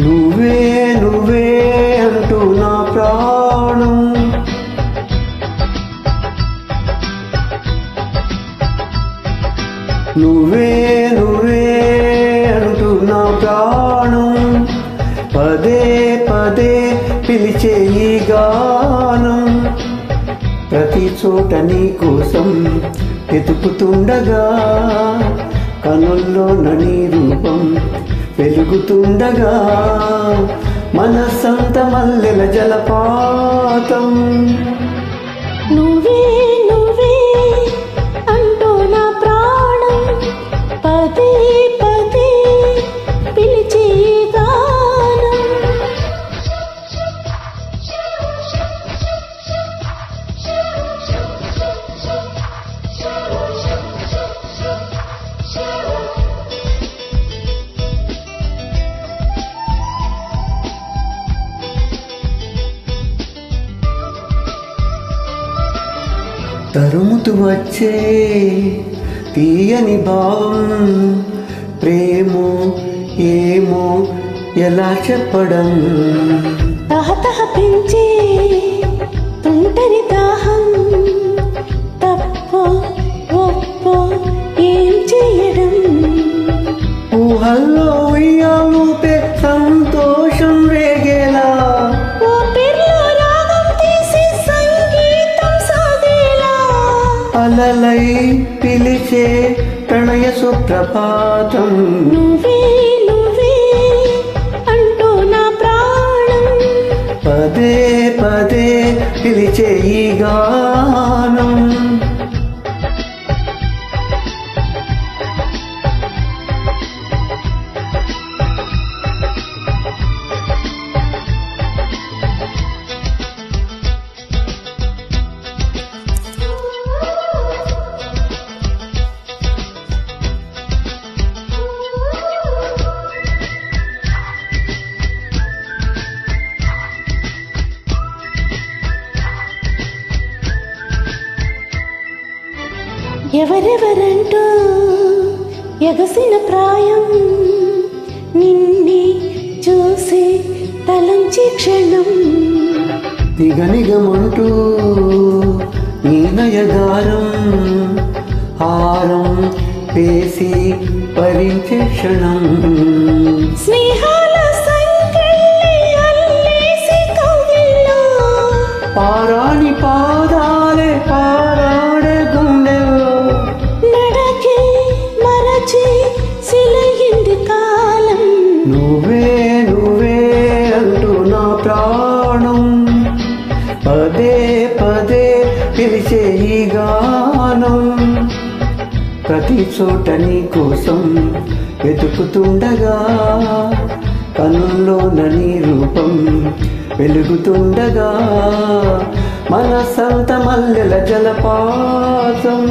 నువ్వే నువ్వే అంటూ నా ప్రాణం నువ్వే నువ్వే అంటూ నా ప్రాణం పదే పదే పిలిచే ఈ గానం ప్రతి చోట నీ కోసం వెతుకుతుండగా కనుల్లో నీ రూపం వెలుగుతుండగా మనసంత మల్లెల జలపాతం నువ్వే నువ్వే అంటూ నా ప్రాణం పదే పదే పిలిచే గానం తరుముతూ వచ్చే తీయని భావం ప్రేమో ఏమో ఎలా చెప్పడం తహతహ పెంచే తుంటరి దాహం తప్పో ఒప్పో ఏం చేయడం ఊహల్లో ఉయ్యాలూపే సంతోషం రేగేలా అలలై పిలిచే ప్రణయ సుప్రభాతం నువ్వే నువ్వే అంటూ నా ప్రాణం పదే పదే పిలిచే ఈ గానం ఎవరెవరంటూ ఎగసిన ప్రాయం నిన్నే చూసి తలంచి క్షణం నిగనిగమంటూ నీ నయగారం హారం వేసి భరించే క్షణం స్నేహాల సంకెళ్ళి అల్లేసి కౌగిల్లో పారాణి పాదాలే పారాడే గుండెల్లో నడకే మరచి సిలయింది కాలం నువ్వే నువ్వే అంటూ నా ప్రాణం పదే పదే పిలిచే ఈ గానం ప్రతి చోట నీ కోసం వెతుకుతుండగా కనుల్లో నీ రూపం వెలుగుతుండగా మనసంత మల్లెల జలపాతం